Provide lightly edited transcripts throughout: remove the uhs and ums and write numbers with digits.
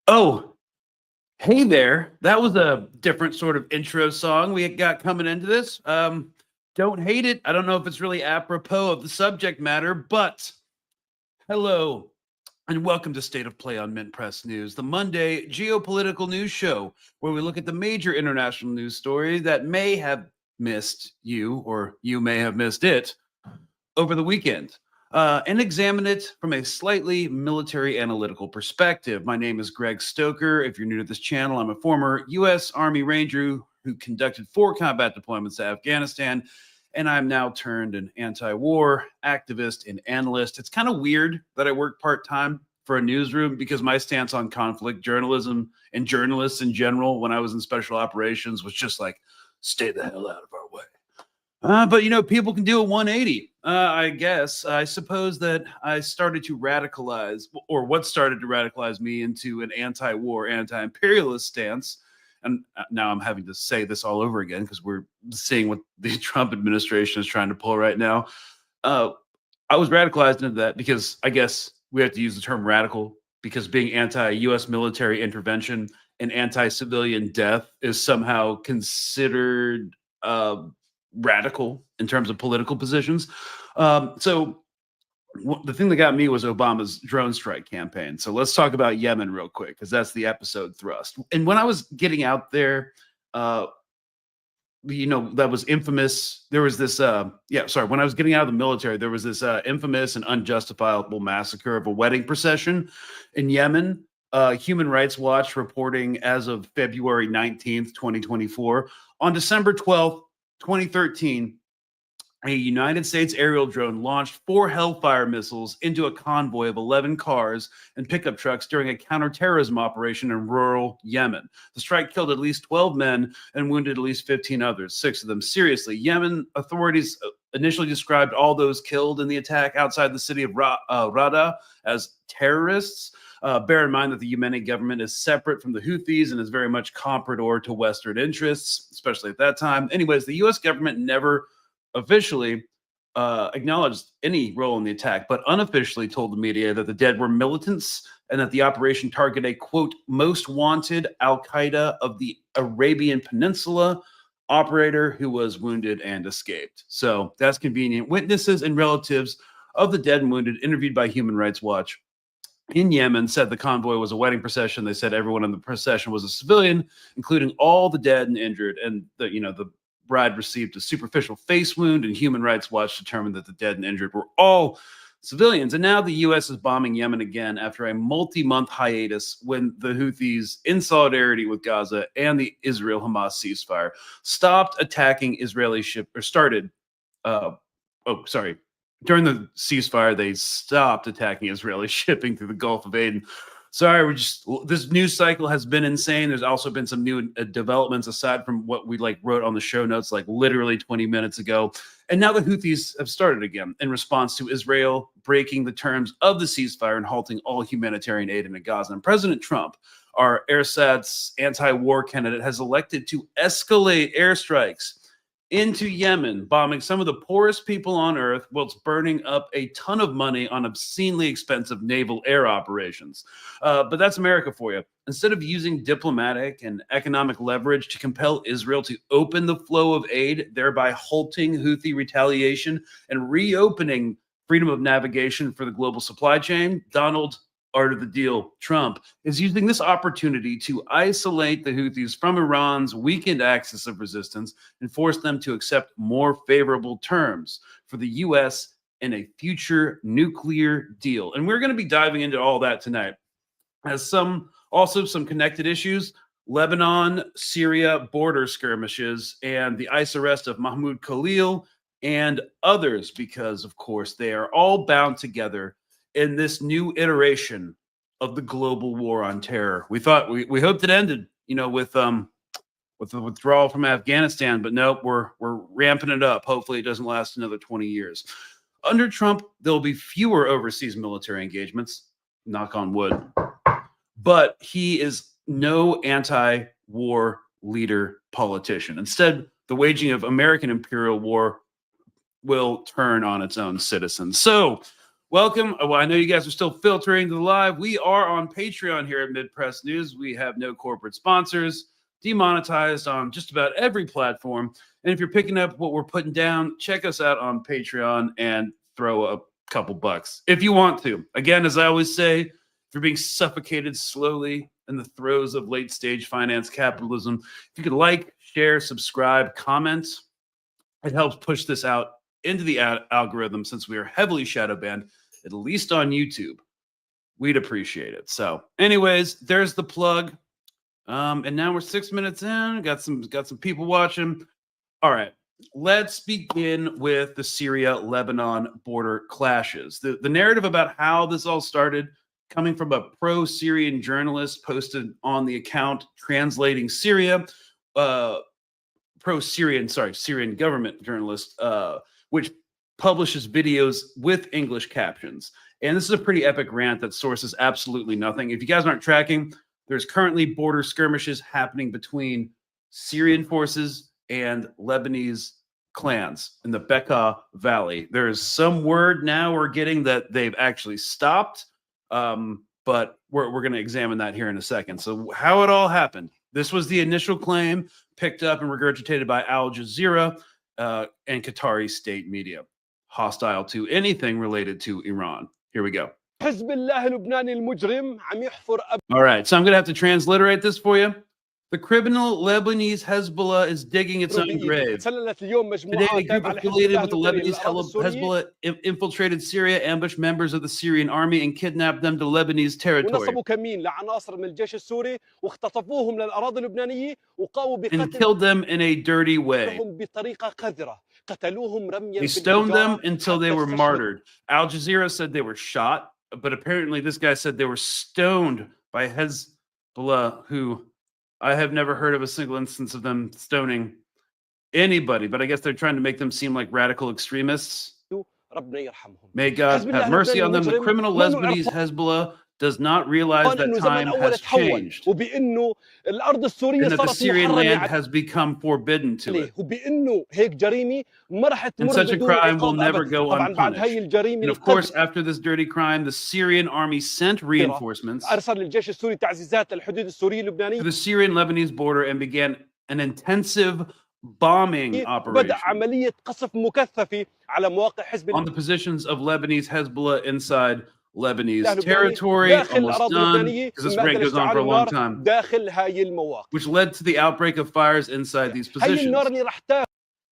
Oh, hey there. That was a different sort of intro song we got coming into this. Don't hate it. I don't know if it's really apropos of the subject matter, but hello and welcome to State of Play on Mint Press News, the Monday geopolitical news show where we look at the major international news story that may have missed you or you may have missed it over the weekend and examine it from a slightly military analytical perspective. My name is Greg Stoker. If you're new to this channel, I'm a former U.S. Army Ranger who conducted 4 combat deployments to Afghanistan, and I'm now turned an anti-war activist and analyst. It's kind of weird that I work part-time for a newsroom because my stance on conflict journalism and journalists in general when I was in special operations was just like, stay the hell out of our way. But people can do a 180. I guess. I suppose that I started to radicalize, or what started to radicalize me into an anti-war, anti-imperialist stance. And now I'm having to say this all over again because we're seeing what the Trump administration is trying to pull right now. I was radicalized into that because I guess we have to use the term radical because being anti-U.S. military intervention and anti-civilian death is somehow considered radical in terms of political positions. So the thing that got me was Obama's drone strike campaign. So let's talk about Yemen real quick because that's the episode thrust. And when I was getting out there, that was infamous. There was this, when I was getting out of the military, there was this infamous and unjustifiable massacre of a wedding procession in Yemen. Human Rights Watch reporting as of February 19th, 2024. On December 12th, 2013, a United States aerial drone launched 4 Hellfire missiles into a convoy of 11 cars and pickup trucks during a counterterrorism operation in rural Yemen. The strike killed at least 12 men and wounded at least 15 others, 6 of them seriously. Yemen authorities initially described all those killed in the attack outside the city of Rada as terrorists. Bear in mind that the Yemeni government is separate from the Houthis and is very much comprador to Western interests, especially at that time. Anyways, the U.S. government never officially acknowledged any role in the attack, but unofficially told the media that the dead were militants and that the operation targeted a, quote, most wanted al-Qaeda of the Arabian Peninsula operator who was wounded and escaped. So that's convenient. Witnesses and relatives of the dead and wounded interviewed by Human Rights Watch in Yemen said the convoy was a wedding procession. They said everyone in the procession was a civilian, including all the dead and injured. And the bride received a superficial face wound, and Human Rights Watch determined that the dead and injured were all civilians. And now the U.S. is bombing Yemen again after a multi-month hiatus when the Houthis, in solidarity with Gaza and the Israel-Hamas ceasefire, stopped attacking Israeli ship or started. During the ceasefire, they stopped attacking Israeli shipping through the Gulf of Aden. Sorry, this news cycle has been insane. There's also been some new developments aside from what we wrote on the show notes literally 20 minutes ago. And now the Houthis have started again in response to Israel breaking the terms of the ceasefire and halting all humanitarian aid into Gaza. And President Trump, our ersatz anti-war candidate, has elected to escalate airstrikes into Yemen, bombing some of the poorest people on earth whilst burning up a ton of money on obscenely expensive naval air operations. But that's America for you. Instead of using diplomatic and economic leverage to compel Israel to open the flow of aid, thereby halting Houthi retaliation and reopening freedom of navigation for the global supply chain, Donald Art of the Deal Trump is using this opportunity to isolate the Houthis from Iran's weakened axis of resistance and force them to accept more favorable terms for the U.S. in a future nuclear deal. And we're going to be diving into all that tonight. As some connected issues, Lebanon, Syria border skirmishes, and the ICE arrest of Mahmoud Khalil and others, because, of course, they are all bound together in this new iteration of the global war on terror. We thought we hoped it ended, with the withdrawal from Afghanistan, but nope, we're ramping it up. Hopefully, it doesn't last another 20 years. Under Trump, there'll be fewer overseas military engagements. Knock on wood. But he is no anti-war leader politician. Instead, the waging of American imperial war will turn on its own citizens. So, Welcome. Well, I know you guys are still filtering to the live. We are on Patreon here at Mid-Press News. We have no corporate sponsors, demonetized on just about every platform. And if you're picking up what we're putting down, check us out on Patreon and throw a couple bucks if you want to. Again, as I always say, if you're being suffocated slowly in the throes of late-stage finance capitalism, if you could like, share, subscribe, comment, it helps push this out into the algorithm since we are heavily shadow banned, at least on YouTube. We'd appreciate it. So anyways, there's the plug. And now we're 6 minutes in. Got some people watching. All right, let's begin with the Syria-Lebanon border clashes. The narrative about how this all started, coming from a pro-Syrian journalist posted on the account translating Syria, Syrian government journalist, which publishes videos with English captions. And this is a pretty epic rant that sources absolutely nothing. If you guys aren't tracking, there's currently border skirmishes happening between Syrian forces and Lebanese clans in the Bekaa Valley. There's some word now we're getting that they've actually stopped, but we're going to examine that here in a second. So how it all happened. This was the initial claim picked up and regurgitated by Al Jazeera and Qatari state media, hostile to anything related to Iran. Here we go. All right, so I'm going to have to transliterate this for you. The criminal Lebanese Hezbollah is digging its own grave. Today, a group affiliated with the Lebanese Hezbollah infiltrated Syria, ambushed members of the Syrian army, and kidnapped them to Lebanese territory. And killed them in a dirty way. They stoned them until they were martyred. Al Jazeera said they were shot, but apparently this guy said they were stoned by Hezbollah, who I have never heard of a single instance of them stoning anybody, but I guess they're trying to make them seem like radical extremists. May God have mercy on them. The criminal Lebanese Hezbollah does not realize that time has changed and that the Syrian land has become forbidden to it. And such a crime will never go unpunished. And of course, after this dirty crime, the Syrian army sent reinforcements to the Syrian-Lebanese border and began an intensive bombing operation on the positions of Lebanese Hezbollah inside Lebanese territory. Almost done, because this rant goes on for a long time, which led to the outbreak of fires inside these positions.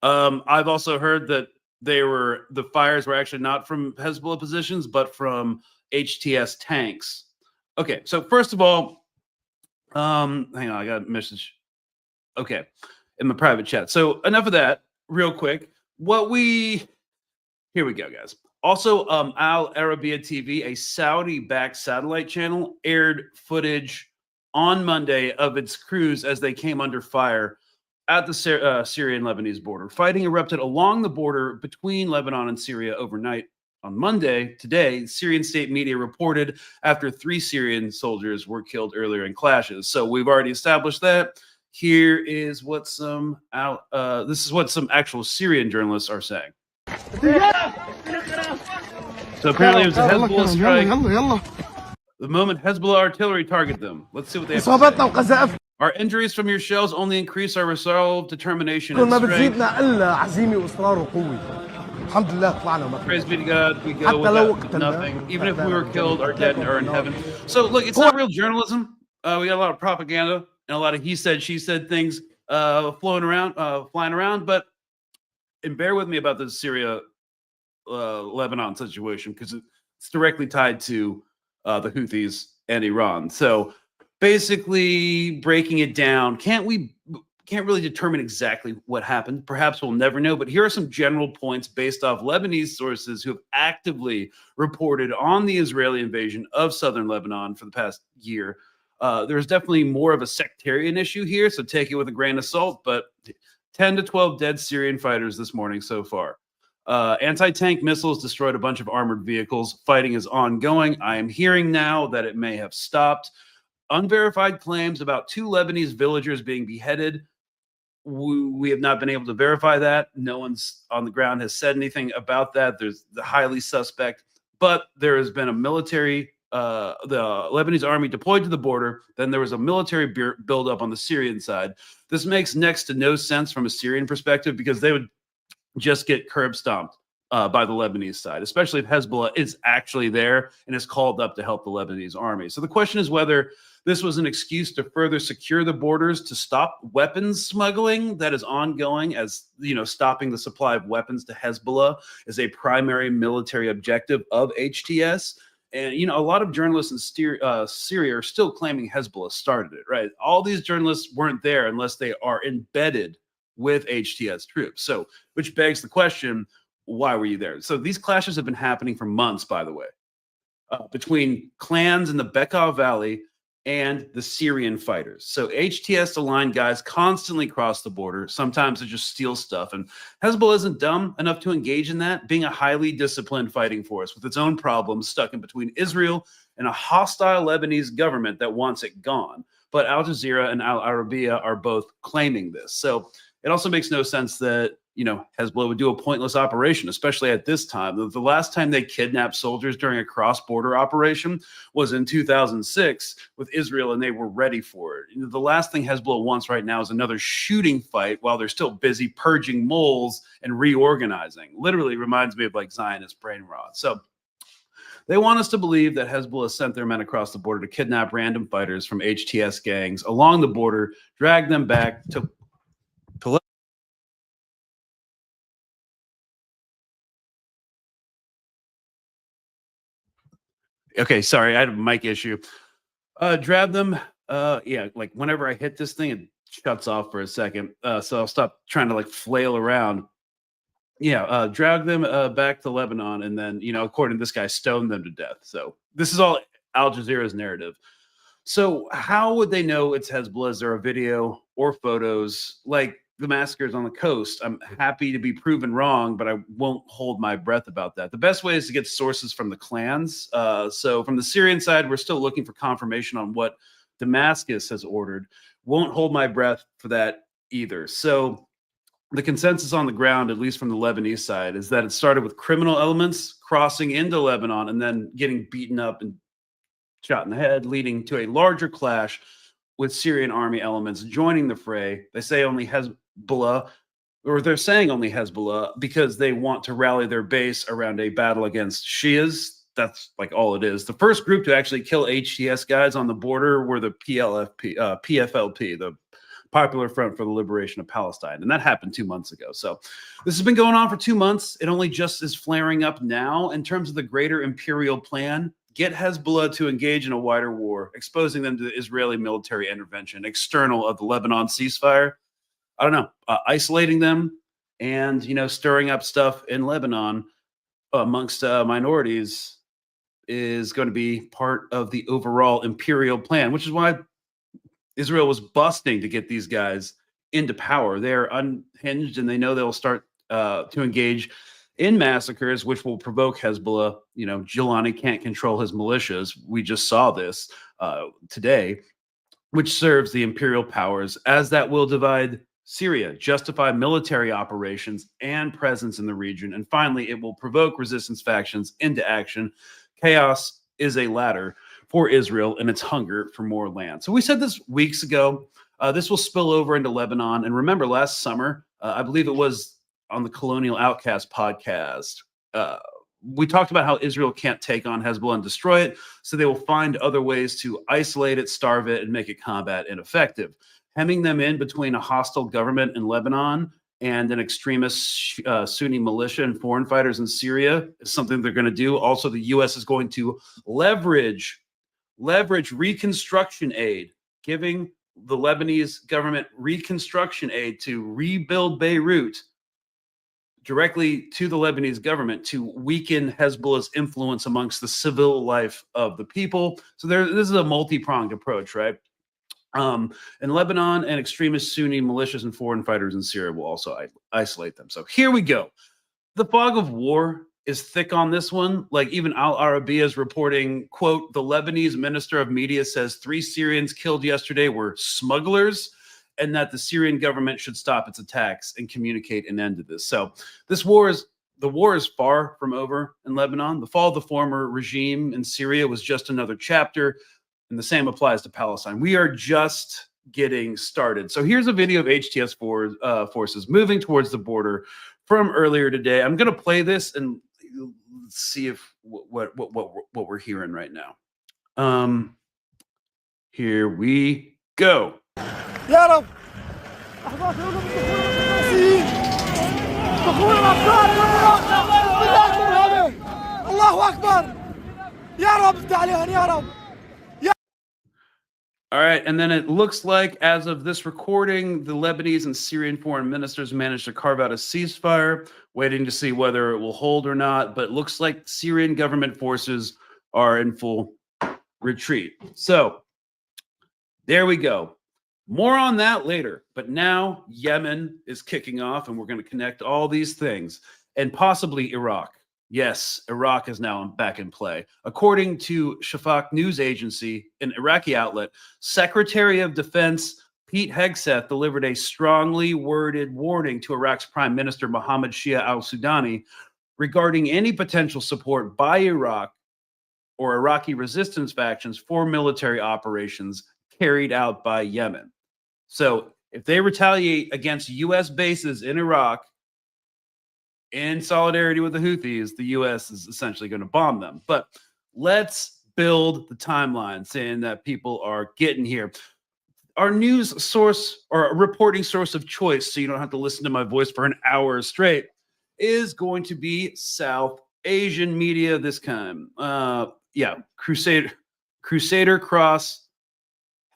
I've also heard that the fires were actually not from Hezbollah positions, but from HTS tanks. Okay, so first of all, hang on, I got a message. Okay, in the private chat. So enough of that, real quick. Here we go, guys. Also, Al Arabiya TV, a Saudi-backed satellite channel, aired footage on Monday of its crews as they came under fire at the Syrian-Lebanese border. Fighting erupted along the border between Lebanon and Syria overnight. On Monday, today, Syrian state media reported after 3 Syrian soldiers were killed earlier in clashes. So we've already established that. Here is what some actual Syrian journalists are saying. So apparently it was a Hezbollah strike. The moment Hezbollah artillery targeted them. Let's see what they have to say. Our injuries from your shells only increase our resolve, determination, and strength. Praise be to God, we go with nothing. Even if we were killed or dead or in heaven. So look, it's not real journalism. We got a lot of propaganda and a lot of he said, she said things flying around. But and bear with me about the Syria Lebanon situation, because it's directly tied to the Houthis and Iran. So basically, breaking it down, can't really determine exactly what happened. Perhaps we'll never know, but here are some general points based off Lebanese sources who have actively reported on the Israeli invasion of southern Lebanon for the past year. There's definitely more of a sectarian issue here, so take it with a grain of salt, but 10 to 12 dead Syrian fighters this morning so far. Anti-tank missiles destroyed a bunch of armored vehicles. Fighting is ongoing. I am hearing now that it may have stopped. Unverified claims about 2 Lebanese villagers being beheaded. We have not been able to verify that. No one's on the ground has said anything about that. There's the highly suspect. but there has been a military, the Lebanese army deployed to the border. Then there was a military buildup on the Syrian side. This makes next to no sense from a Syrian perspective because they would just get curb stomped by the Lebanese side, especially if Hezbollah is actually there and is called up to help the Lebanese army. So the question is whether this was an excuse to further secure the borders to stop weapons smuggling that is ongoing, as stopping the supply of weapons to Hezbollah is a primary military objective of HTS. And a lot of journalists in Syria are still claiming Hezbollah started it, right? All these journalists weren't there unless they are embedded with HTS troops. So, which begs the question, why were you there? So these clashes have been happening for months, by the way, between clans in the Bekaa Valley and the Syrian fighters. So HTS aligned guys constantly cross the border. Sometimes they just steal stuff. And Hezbollah isn't dumb enough to engage in that, being a highly disciplined fighting force with its own problems stuck in between Israel and a hostile Lebanese government that wants it gone. But Al Jazeera and Al Arabiya are both claiming this. So it also makes no sense that, Hezbollah would do a pointless operation, especially at this time. The last time they kidnapped soldiers during a cross-border operation was in 2006 with Israel, and they were ready for it. The last thing Hezbollah wants right now is another shooting fight while they're still busy purging moles and reorganizing. Literally reminds me of like Zionist brain rot. So they want us to believe that Hezbollah sent their men across the border to kidnap random fighters from HTS gangs along the border, drag them back to Okay, sorry, I had a mic issue. Drab them. Yeah, like whenever I hit this thing, it shuts off for a second. So I'll stop trying to like flail around. Yeah, drag them back to Lebanon, and then according to this guy, stone them to death. So this is all Al Jazeera's narrative. So how would they know it's Hezbollah? Is there a video or photos like the massacres on the coast? I'm happy to be proven wrong, but I won't hold my breath about that. The best way is to get sources from the clans. So from the Syrian side, we're still looking for confirmation on what Damascus has ordered. Won't hold my breath for that either. So the consensus on the ground, at least from the Lebanese side, is that it started with criminal elements crossing into Lebanon and then getting beaten up and shot in the head, leading to a larger clash with Syrian army elements joining the fray. They say only Hezbollah, or they're saying only Hezbollah, because they want to rally their base around a battle against Shias. That's like all it is. The first group to actually kill HTS guys on the border were the PFLP, the Popular Front for the Liberation of Palestine. And that happened 2 months ago. So this has been going on for 2 months. It only just is flaring up now in terms of the greater imperial plan. Get Hezbollah to engage in a wider war, exposing them to the Israeli military intervention, external of the Lebanon ceasefire. I don't know, isolating them and, stirring up stuff in Lebanon amongst minorities is going to be part of the overall imperial plan, which is why Israel was busting to get these guys into power. They're unhinged and they know they'll start to engage in massacres, which will provoke Hezbollah. Gilani can't control his militias. We just saw this today, which serves the imperial powers, as that will divide Syria, justify military operations and presence in the region. And finally, it will provoke resistance factions into action. Chaos is a ladder for Israel and its hunger for more land. So we said this weeks ago. This will spill over into Lebanon. And remember, last summer, I believe it was on the Colonial Outcast podcast, we talked about how Israel can't take on Hezbollah and destroy it, so they will find other ways to isolate it, starve it, and make it combat ineffective. Hemming them in between a hostile government in Lebanon and an extremist Sunni militia and foreign fighters in Syria is something they're going to do. Also, the U.S. is going to leverage reconstruction aid, giving the Lebanese government reconstruction aid to rebuild Beirut directly to the Lebanese government to weaken Hezbollah's influence amongst the civil life of the people. So this is a multi-pronged approach, right? In Lebanon, and extremist Sunni militias and foreign fighters in Syria will also isolate them. So here we go. The fog of war is thick on this one. Like even Al Arabiya is reporting, quote, the Lebanese minister of media says 3 Syrians killed yesterday were smugglers, and that the Syrian government should stop its attacks and communicate an end to this. So this war is the war is far from over in Lebanon. The fall of the former regime in Syria was just another chapter, and the same applies to Palestine. We are just getting started. So here's a video of HTS forces moving towards the border from earlier today. I'm going to play this and see if what we're hearing right now. Here we go. All right, and then it looks like, as of this recording, the Lebanese and Syrian foreign ministers managed to carve out a ceasefire, waiting to see whether it will hold or not. But it looks like Syrian government forces are in full retreat. So there we go. More on that later. But now Yemen is kicking off, and we're going to connect all these things, and possibly Iraq. Yes, Iraq is now back in play. According to Shafaq news agency, an Iraqi outlet, Secretary of Defense Pete Hegseth delivered a strongly worded warning to Iraq's Prime Minister Mohammed Shia al-Sudani regarding any potential support by Iraq or Iraqi resistance factions for military operations carried out by Yemen. So if they retaliate against U.S. bases in Iraq, in solidarity with the Houthis, the U.S. is essentially going to bomb them. But let's build the timeline, saying that people are getting here. Our news source, or a reporting source of choice, so you don't have to listen to my voice for an hour straight, is going to be South Asian media this time. Crusader Cross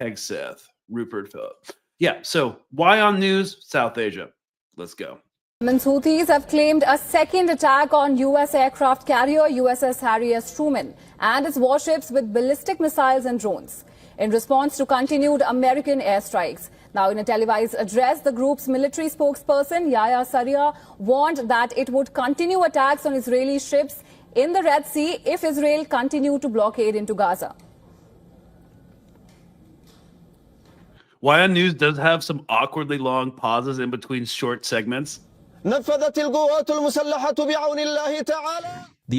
Hegseth, Rupert Phillip. Yeah, so why on news? South Asia. Let's go. Yemen's Houthis have claimed a second attack on U.S. aircraft carrier USS Harry S. Truman and its warships with ballistic missiles and drones in response to continued American airstrikes. Now, in a televised address, the group's military spokesperson, Yahya Sarria, warned that it would continue attacks on Israeli ships in the Red Sea if Israel continued to blockade into Gaza. Why on news does have some awkwardly long pauses in between short segments. The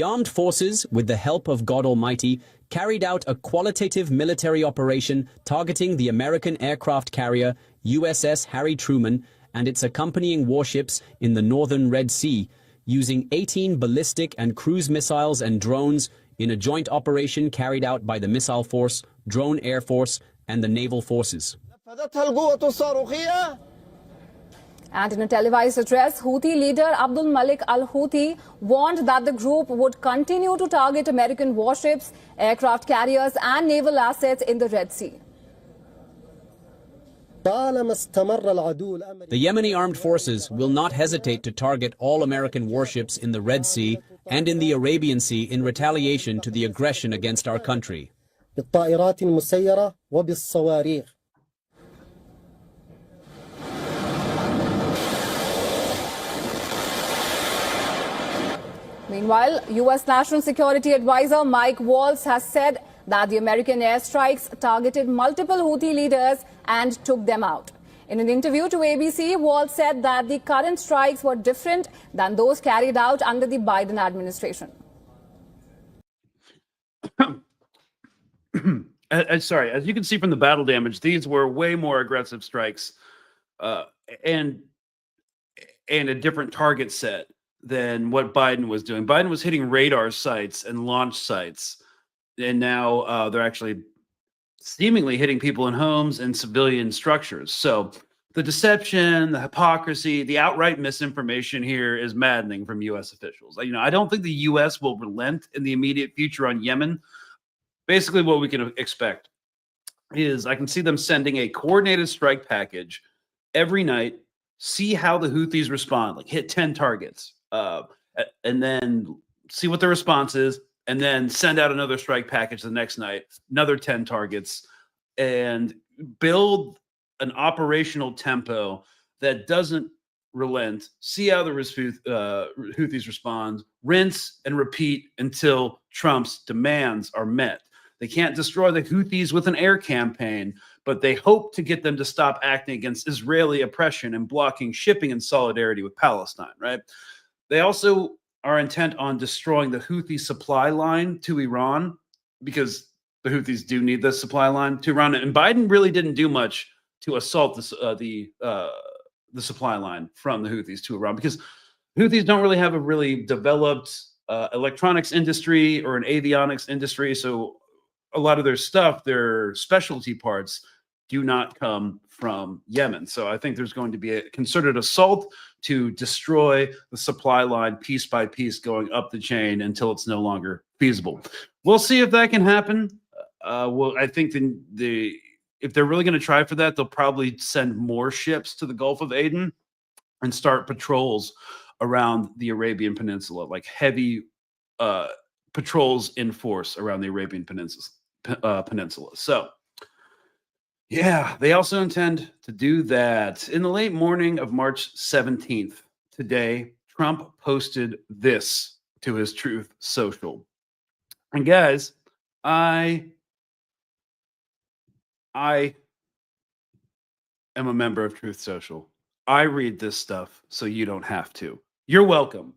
armed forces, with the help of God Almighty, carried out a qualitative military operation targeting the American aircraft carrier USS Harry Truman and its accompanying warships in the northern Red Sea, using 18 ballistic and cruise missiles and drones in a joint operation carried out by the Missile Force, Drone Air Force, and the Naval Forces. And in a televised address, Houthi leader Abdul Malik al-Houthi warned that the group would continue to target American warships, aircraft carriers, and naval assets in the Red Sea. The Yemeni armed forces will not hesitate to target all American warships in the Red Sea and in the Arabian Sea in retaliation to the aggression against our country. Meanwhile, U.S. National Security Advisor Mike Waltz has said that the American airstrikes targeted multiple Houthi leaders and took them out. In an interview to ABC, Waltz said that the current strikes were different than those carried out under the Biden administration. Sorry, as you can see from the battle damage, these were way more aggressive strikes and a different target set than what Biden was doing. Biden was hitting radar sites and launch sites, and now they're actually seemingly hitting people in homes and civilian structures. So the deception, the hypocrisy, the outright misinformation here is maddening from U.S. officials. I don't think the U.S. will relent in the immediate future on Yemen. Basically, what we can expect is I can see them sending a coordinated strike package every night, see how the Houthis respond, like hit 10 targets, and then see what the response is, and then send out another strike package the next night, another 10 targets, and build an operational tempo that doesn't relent, see how the Houthis respond, rinse and repeat until Trump's demands are met. They can't destroy the Houthis with an air campaign, but they hope to get them to stop acting against Israeli oppression and blocking shipping in solidarity with Palestine, right? They also are intent on destroying the Houthi supply line to Iran, because the Houthis do need the supply line to Iran. And Biden really didn't do much to assault the supply line from the Houthis to Iran, because Houthis don't really have a really developed electronics industry or an avionics industry. So a lot of their stuff, their specialty parts, do not come from Yemen. So I think there's going to be a concerted assault to destroy the supply line piece by piece, going up the chain until it's no longer feasible. We'll see if that can happen. Well, I think if they're really going to try for that, they'll probably send more ships to the Gulf of Aden and start patrols around the Arabian Peninsula, like heavy patrols in force around the Arabian Peninsula. So, yeah, they also intend to do that. In the late morning of March 17th, today, Trump posted this to his Truth Social. And guys, I am a member of Truth Social. I read this stuff so you don't have to. You're welcome.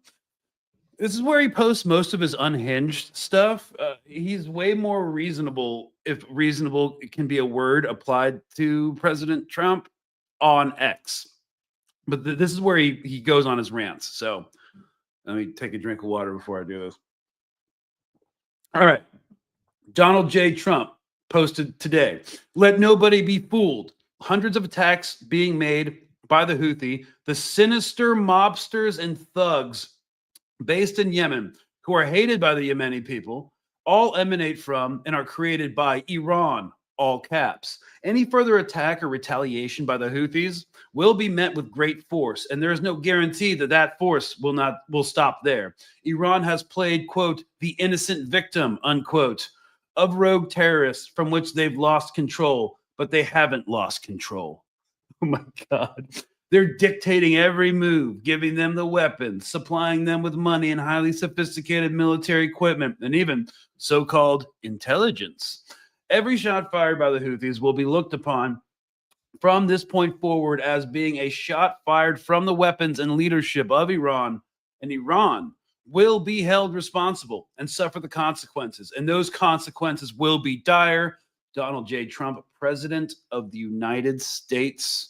This is where he posts most of his unhinged stuff. He's way more reasonable, if reasonable can be a word applied to President Trump, on X. But this is where he goes on his rants. So let me take a drink of water before I do this. All right. Donald J. Trump posted today, "Let nobody be fooled. Hundreds of attacks being made by the Houthi, the sinister mobsters and thugs based in Yemen, who are hated by the Yemeni people, all emanate from and are created by Iran," all caps. "Any further attack or retaliation by the Houthis will be met with great force, and there is no guarantee that that force will stop there. Iran has played, quote, the innocent victim, unquote, of rogue terrorists from which they've lost control, but they haven't lost control." Oh my God. They're dictating every move, giving them the weapons, supplying them with money and highly sophisticated military equipment, and even so-called intelligence. Every shot fired by the Houthis will be looked upon from this point forward as being a shot fired from the weapons and leadership of Iran, and Iran will be held responsible and suffer the consequences, and those consequences will be dire. Donald J. Trump, President of the United States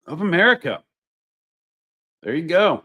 of America. There you go.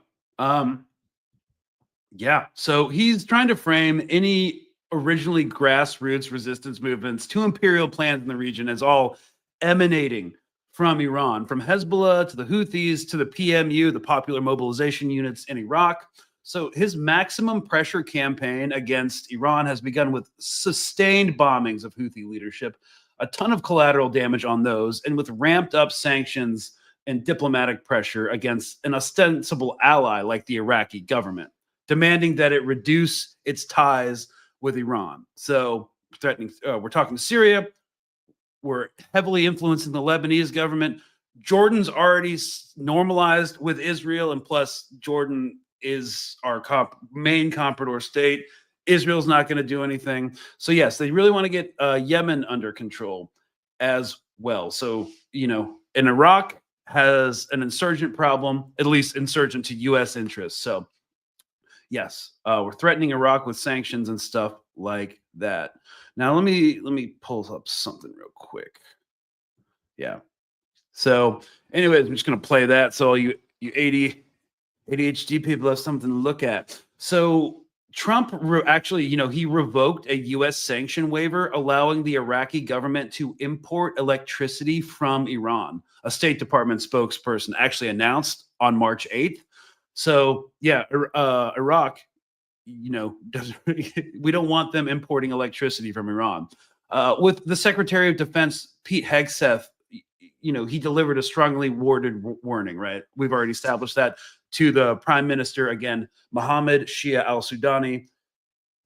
Yeah, so he's trying to frame any originally grassroots resistance movements to imperial plans in the region as all emanating from Iran, from Hezbollah to the Houthis to the PMU, the Popular Mobilization Units in Iraq. So his maximum pressure campaign against Iran has begun with sustained bombings of Houthi leadership, a ton of collateral damage on those, and with ramped up sanctions and diplomatic pressure against an ostensible ally like the Iraqi government, demanding that it reduce its ties with Iran. So threatening, we're talking to Syria. We're heavily influencing the Lebanese government. Jordan's already normalized with Israel, and plus Jordan is our main comprador state. Israel's not going to do anything. So yes, they really want to get Yemen under control as well. So, in Iraq has an insurgent problem, at least insurgent to U.S. interests. So yes, we're threatening Iraq with sanctions and stuff like that. Now let me pull up something real quick. Yeah. So anyways, I'm just going to play that so all you ADHD people have something to look at. So Trump actually, he revoked a U.S. sanction waiver allowing the Iraqi government to import electricity from Iran. A State Department spokesperson actually announced on March 8th. So yeah, Iraq, we don't want them importing electricity from Iran. With the Secretary of Defense, Pete Hegseth, he delivered a strongly worded warning, right? We've already established that, to the Prime Minister, again, Mohammed Shia al-Sudani.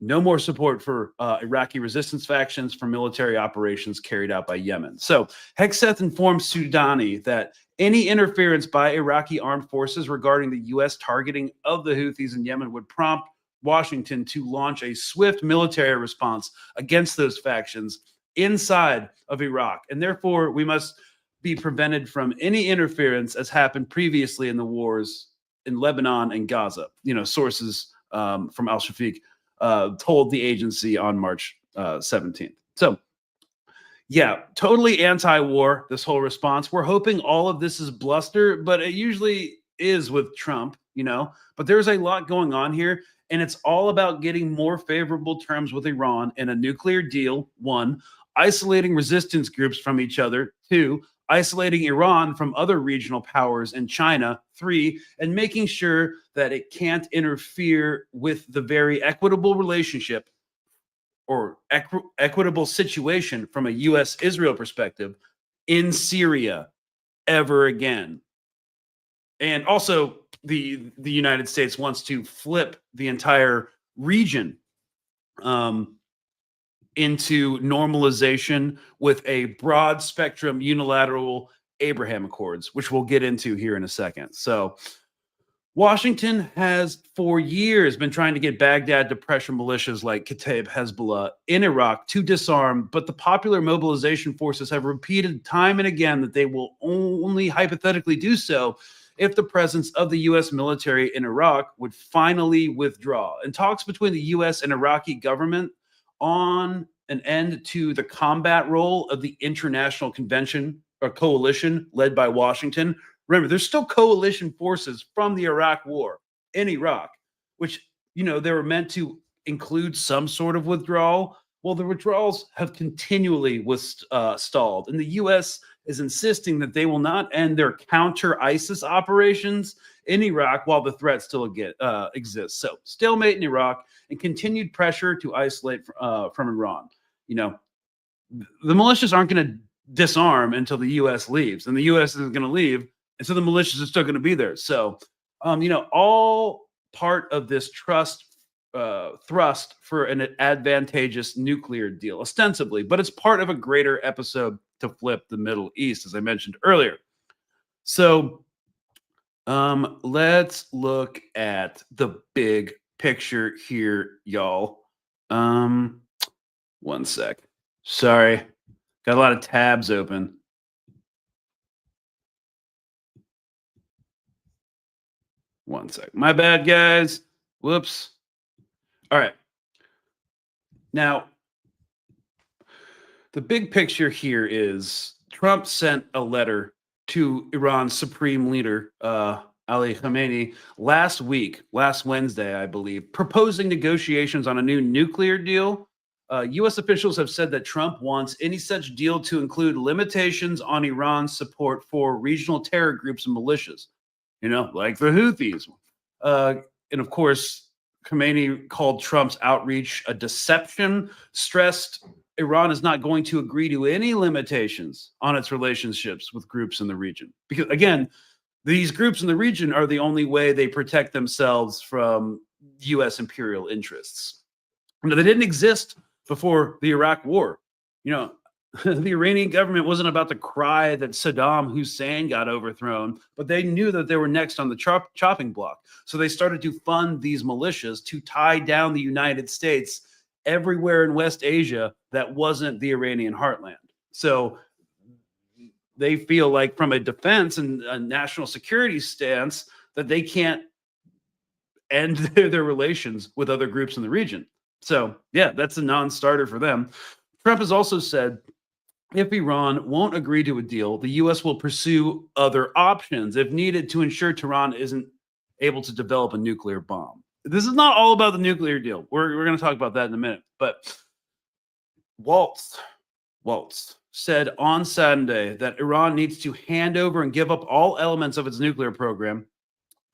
No more support for Iraqi resistance factions for military operations carried out by Yemen. So Hegseth informed Sudani that any interference by Iraqi armed forces regarding the U.S. targeting of the Houthis in Yemen would prompt Washington to launch a swift military response against those factions inside of Iraq. And therefore, we must be prevented from any interference as happened previously in the wars in Lebanon and Gaza. Sources from Al Shafiq told the agency on March 17th. So, yeah, totally anti-war, this whole response. We're hoping all of this is bluster, but it usually is with Trump, But there's a lot going on here, and it's all about getting more favorable terms with Iran and a nuclear deal, 1, isolating resistance groups from each other, 2, isolating Iran from other regional powers and China, 3, and making sure that it can't interfere with the very equitable relationship or equitable situation from a U.S.-Israel perspective in Syria ever again. And also, the United States wants to flip the entire region into normalization with a broad spectrum unilateral Abraham Accords, which we'll get into here in a second. So Washington has for years been trying to get Baghdad to pressure militias like Kataib Hezbollah in Iraq to disarm, but the popular mobilization forces have repeated time and again that they will only hypothetically do so if the presence of the U.S. military in Iraq would finally withdraw. And talks between the U.S. and Iraqi government on an end to the combat role of the international convention or coalition led by Washington. Remember, there's still coalition forces from the Iraq War in Iraq, which, they were meant to include some sort of withdrawal. Well, the withdrawals have continually stalled, and the U.S. is insisting that they will not end their counter-ISIS operations in Iraq while the threat still exists. So, stalemate in Iraq and continued pressure to isolate from Iran. The militias aren't going to disarm until the U.S. leaves, and the U.S. isn't going to leave. And so the militias are still going to be there. So, all part of this thrust for an advantageous nuclear deal, ostensibly, but it's part of a greater episode to flip the Middle East, as I mentioned earlier. So, let's look at the big picture here, y'all. One sec. Sorry. Got a lot of tabs open. One sec. My bad, guys. Whoops. All right. Now, the big picture here is Trump sent a letter to Iran's supreme leader, Ali Khamenei, last Wednesday, I believe, proposing negotiations on a new nuclear deal. U.S. officials have said that Trump wants any such deal to include limitations on Iran's support for regional terror groups and militias, like the Houthis. And of course, Khamenei called Trump's outreach a deception, stressed Iran is not going to agree to any limitations on its relationships with groups in the region. Because, again, these groups in the region are the only way they protect themselves from U.S. imperial interests. They didn't exist before the Iraq War. The Iranian government wasn't about to cry that Saddam Hussein got overthrown, but they knew that they were next on the chopping block. So they started to fund these militias to tie down the United States everywhere in West Asia that wasn't the Iranian heartland. So they feel like from a defense and a national security stance that they can't end their relations with other groups in the region. So, yeah, that's a non-starter for them. Trump has also said if Iran won't agree to a deal, the U.S. will pursue other options if needed to ensure Tehran isn't able to develop a nuclear bomb. This is not all about the nuclear deal. We're going to talk about that in a minute. But Waltz said on Sunday that Iran needs to hand over and give up all elements of its nuclear program,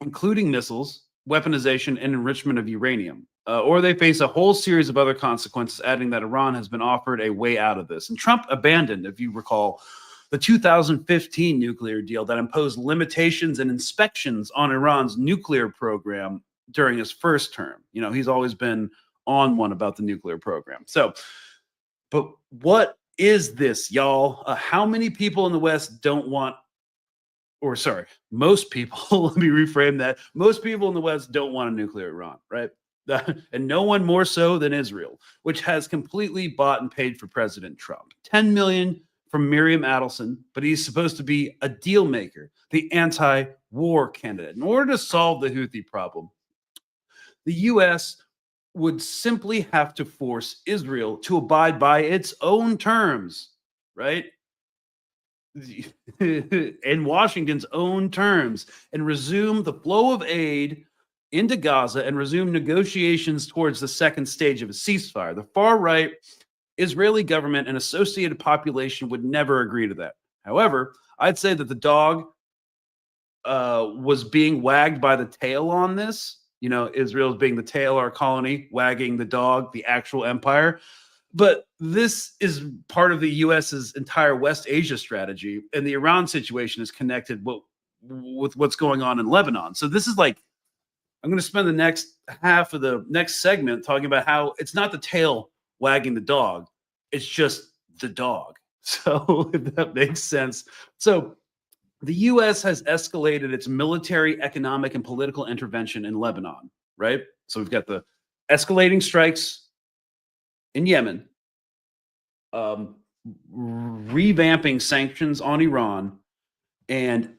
including missiles, weaponization, and enrichment of uranium. Or they face a whole series of other consequences, adding that Iran has been offered a way out of this. And Trump abandoned, if you recall, the 2015 nuclear deal that imposed limitations and inspections on Iran's nuclear program during his first term. He's always been on one about the nuclear program. So, but what is this, y'all? How many people in the West don't want, or sorry, most people, let me reframe that. Most people in the West don't want a nuclear Iran, right? And no one more so than Israel, which has completely bought and paid for President Trump. $10 million from Miriam Adelson, but he's supposed to be a deal maker, the anti-war candidate. In order to solve the Houthi problem, the U.S. would simply have to force Israel to abide by its own terms, right? In Washington's own terms, and resume the flow of aid into Gaza and resume negotiations towards the second stage of a ceasefire. The far right Israeli government and associated population would never agree to that. However, I'd say that the dog was being wagged by the tail on this. You know, Israel's being the tail, our colony, wagging the dog, the actual empire. But this is part of the U.S.'s entire West Asia strategy, and the Iran situation is connected with what's going on in Lebanon. So this is like, I'm going to spend the next half of the next segment talking about how it's not the tail wagging the dog, it's just the dog. So if that makes sense. So the U.S. has escalated its military, economic, and political intervention in Lebanon, right? So we've got the escalating strikes in Yemen, revamping sanctions on Iran, and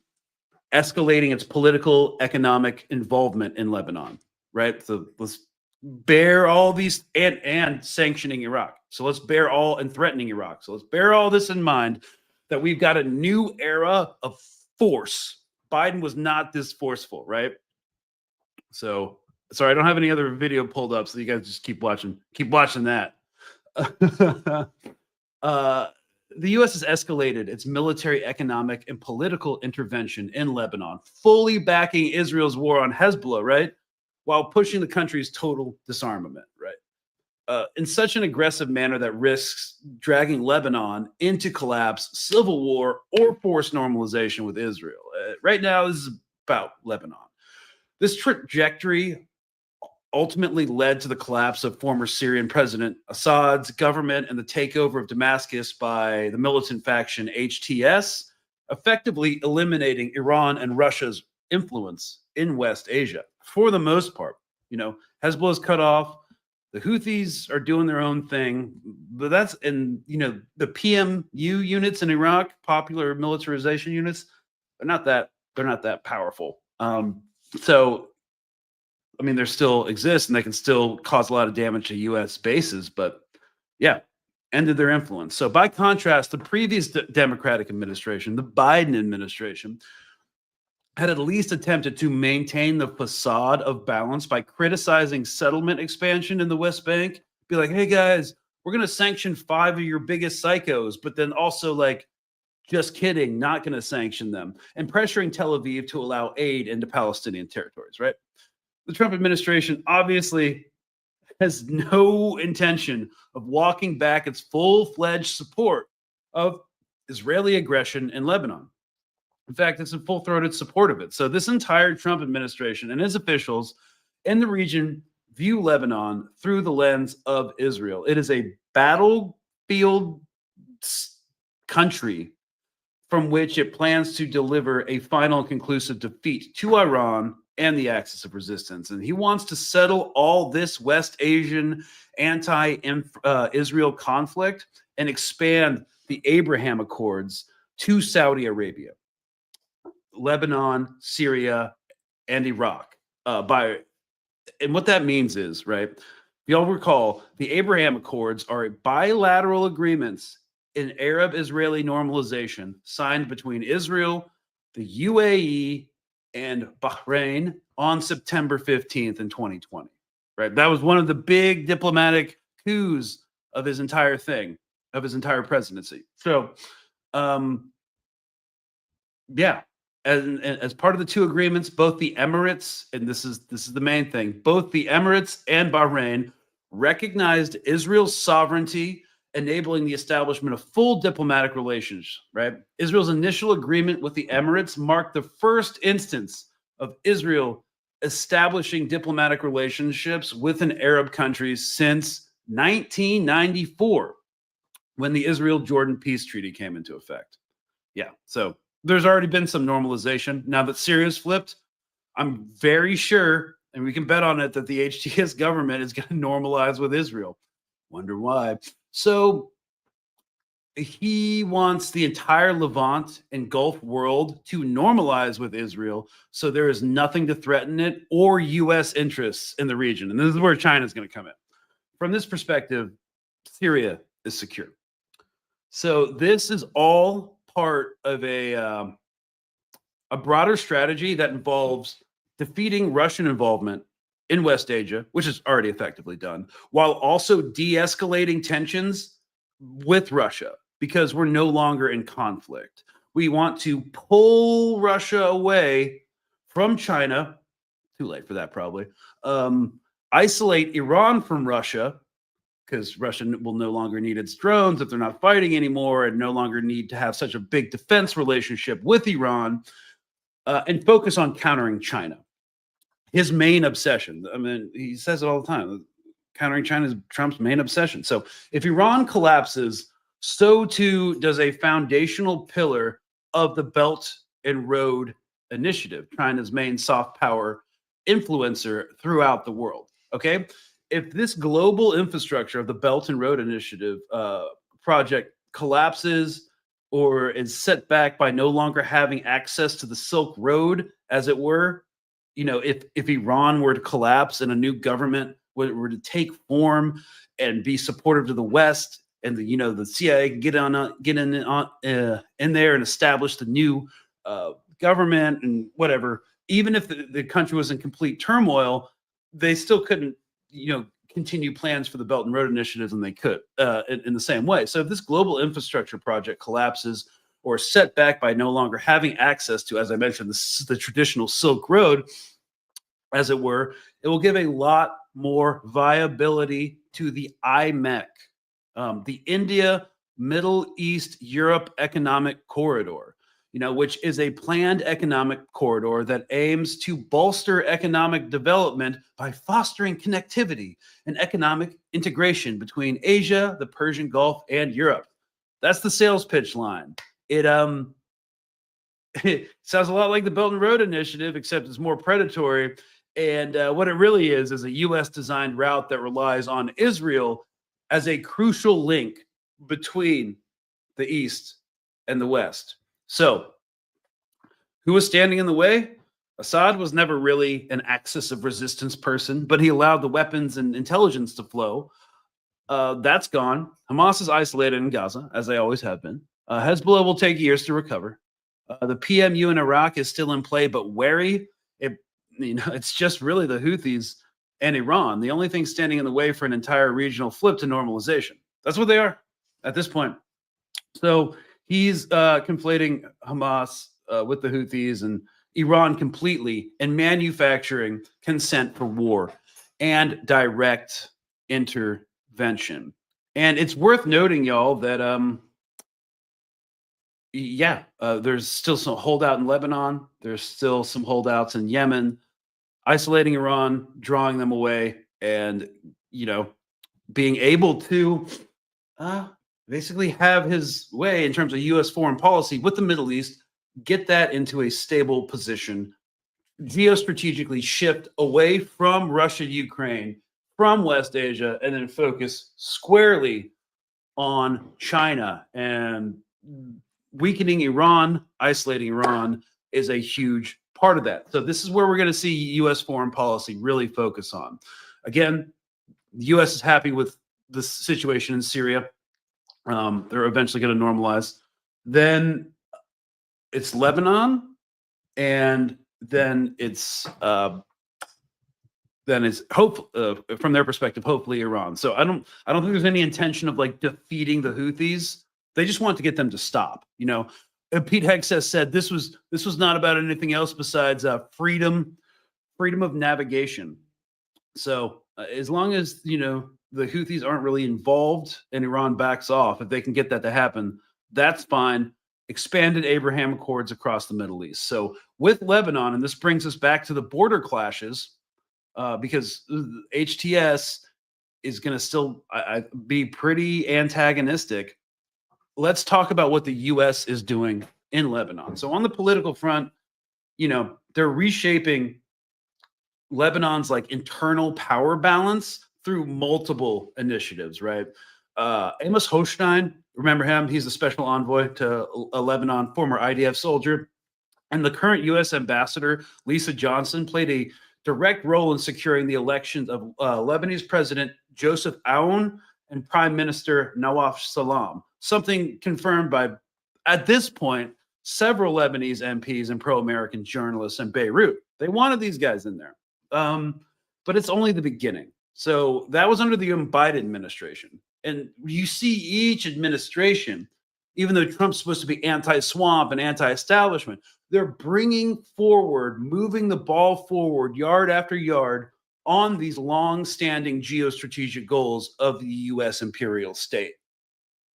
escalating its political, economic involvement in Lebanon, right? So let's bear all these and sanctioning Iraq. So let's bear all and threatening Iraq. So let's bear all this in mind that we've got a new era of force. Biden was not this forceful, right? So sorry, I don't have any other video pulled up, so you guys just keep watching that. The U.S. has escalated its military, economic, and political intervention in Lebanon, fully backing Israel's war on Hezbollah, right? While pushing the country's total disarmament, right? In such an aggressive manner that risks dragging Lebanon into collapse, civil war, or forced normalization with Israel. Right now, this is about Lebanon. This trajectory ultimately led to the collapse of former Syrian President Assad's government and the takeover of Damascus by the militant faction HTS, effectively eliminating Iran and Russia's influence in West Asia. For the most part, you know, Hezbollah is cut off. The Houthis are doing their own thing, but that's, and you know, the PMU units in Iraq, popular militarization units, they're not that powerful. So I mean, they still exist and they can still cause a lot of damage to U.S. bases, but yeah, ended their influence. So by contrast, the previous Democratic administration, the Biden administration, had at least attempted to maintain the facade of balance by criticizing settlement expansion in the West Bank. Be like, hey guys, we're going to sanction 5 of your biggest psychos, but then also like, just kidding, not going to sanction them, and pressuring Tel Aviv to allow aid into Palestinian territories, right? The Trump administration obviously has no intention of walking back its full-fledged support of Israeli aggression in Lebanon. In fact, it's in full-throated support of it. So this entire Trump administration and his officials in the region view Lebanon through the lens of Israel. It is a battlefield country from which it plans to deliver a final conclusive defeat to Iran and the axis of resistance. And he wants to settle all this West Asian anti-Israel conflict and expand the Abraham Accords to Saudi Arabia, Lebanon, Syria, and Iraq. And what that means is, right, if y'all recall, the Abraham Accords are bilateral agreements in Arab-Israeli normalization signed between Israel, the UAE, and Bahrain on September 15th in 2020, right? That was one of the big diplomatic coups of his entire thing, of his entire presidency. So, yeah, as part of the two agreements, both the Emirates, and this is the main thing, both the Emirates and Bahrain recognized Israel's sovereignty, enabling the establishment of full diplomatic relations, right? Israel's initial agreement with the Emirates marked the first instance of Israel establishing diplomatic relationships with an Arab country since 1994, when the Israel-Jordan peace treaty came into effect. Yeah, so there's already been some normalization. Now that Syria's flipped, I'm very sure, and we can bet on it, that the HTS government is going to normalize with Israel. Wonder why. So he wants the entire Levant and Gulf world to normalize with Israel, so there is nothing to threaten it or U.S. interests in the region. And this is where China is going to come in. From this perspective, Syria is secure. So this is all part of a broader strategy that involves defeating Russian involvement in West Asia, which is already effectively done, while also de-escalating tensions with Russia, because we're no longer in conflict. We want to pull Russia away from China. Too late for that, probably. Isolate Iran from Russia, because Russia will no longer need its drones if they're not fighting anymore, and no longer need to have such a big defense relationship with Iran, and focus on countering China. His main obsession. I mean, he says it all the time. Countering China is Trump's main obsession. So if Iran collapses, so too does a foundational pillar of the Belt and Road Initiative, China's main soft power influencer throughout the world. Okay? If this global infrastructure of the Belt and Road Initiative project collapses or is set back by no longer having access to the Silk Road, as it were, you know, if Iran were to collapse and a new government were to take form and be supportive to the West, and the CIA can get in there and establish the new government and whatever, even if the country was in complete turmoil, they still couldn't continue plans for the Belt and Road Initiative, and they could in the same way. So if this global infrastructure project collapses or set back by no longer having access to, as I mentioned, the traditional Silk Road, as it were, it will give a lot more viability to the IMEC, the India, Middle East, Europe Economic Corridor, which is a planned economic corridor that aims to bolster economic development by fostering connectivity and economic integration between Asia, the Persian Gulf, and Europe. That's the sales pitch line. It it sounds a lot like the Belt and Road Initiative, except it's more predatory. And what it really is a U.S. designed route that relies on Israel as a crucial link between the East and the West. So, who was standing in the way? Assad was never really an axis of resistance person, but he allowed the weapons and intelligence to flow. That's gone. Hamas is isolated in Gaza, as they always have been. Hezbollah will take years to recover. The PMU in Iraq is still in play, but wary. It's just really the Houthis and Iran. The only thing standing in the way for an entire regional flip to normalization. That's what they are at this point. So he's conflating Hamas with the Houthis and Iran completely, and manufacturing consent for war and direct intervention. And it's worth noting, y'all, that there's still some holdout in Lebanon. There's still some holdouts in Yemen. Isolating Iran, drawing them away, and being able to basically have his way in terms of U.S. foreign policy with the Middle East, get that into a stable position, geostrategically shift away from Russia, Ukraine, from West Asia, and then focus squarely on China. And weakening Iran, isolating Iran is a huge part of that. So this is where we're going to see U.S. foreign policy really focus on. Again, the U.S. is happy with the situation in Syria. They're eventually going to normalize. Then it's Lebanon, and then it's hope from their perspective, hopefully Iran. So I don't think there's any intention of like defeating the Houthis. They just want to get them to stop. Pete Hegseth said this was not about anything else besides freedom of navigation. So as long as the Houthis aren't really involved and Iran backs off, if they can get that to happen, that's fine. Expanded Abraham Accords across the Middle East. So with Lebanon, and this brings us back to the border clashes, because HTS is going to still be pretty antagonistic. Let's talk about what the U.S. is doing in Lebanon. So on the political front, they're reshaping Lebanon's like internal power balance through multiple initiatives, right? Amos Hochstein, remember him? He's the special envoy to Lebanon, former IDF soldier. And the current U.S. ambassador, Lisa Johnson, played a direct role in securing the elections of Lebanese President Joseph Aoun and Prime Minister Nawaf Salam, something confirmed by, at this point, several Lebanese MPs and pro-American journalists in Beirut. They wanted these guys in there. But it's only the beginning. So that was under the Biden administration. And you see each administration, even though Trump's supposed to be anti-swamp and anti-establishment, they're bringing forward, moving the ball forward yard after yard on these long-standing geostrategic goals of the U.S. imperial state.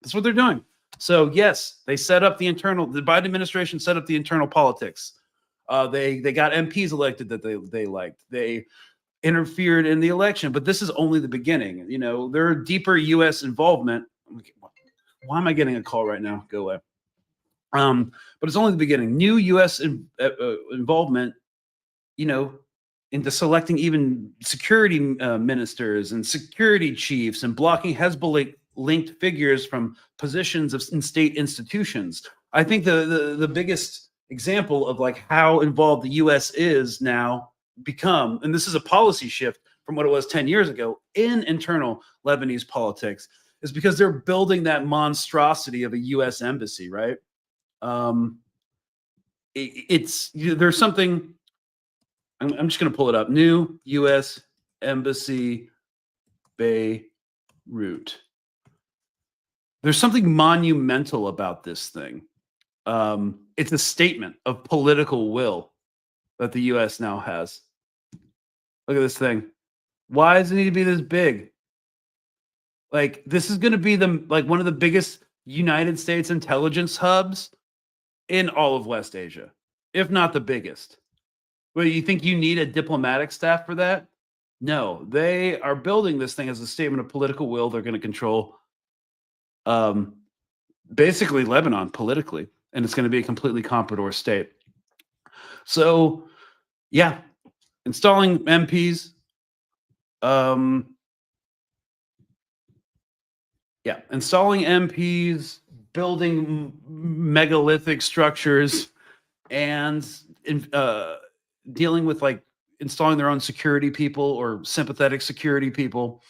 That's what they're doing. So yes, they set up the Biden administration set up the internal politics. They got MPs elected that they liked. They interfered in the election, but this is only the beginning. You know, there are deeper U.S. involvement. Why am I getting a call right now? Go away. But it's only the beginning. New U.S. involvement, you know, into selecting even security ministers and security chiefs and blocking Hezbollah-linked figures from positions in state institutions. I think the biggest example of like how involved the U.S. is now become, and this is a policy shift from what it was 10 years ago in internal Lebanese politics, is because they're building that monstrosity of a U.S. embassy, right? There's something, I'm just going to pull it up. New U.S. Embassy, Beirut. There's something monumental about this thing. It's a statement of political will that the U.S. now has. Look at this thing. Why does it need to be this big? Like, this is going to be one of the biggest United States intelligence hubs in all of West Asia, if not the biggest. Well, you think you need a diplomatic staff for that? No, they are building this thing as a statement of political will. They're going to control basically Lebanon politically, and it's going to be a completely comprador state. So, yeah, installing MPs. Installing MPs, building megalithic structures, and dealing with like installing their own security people or sympathetic security people.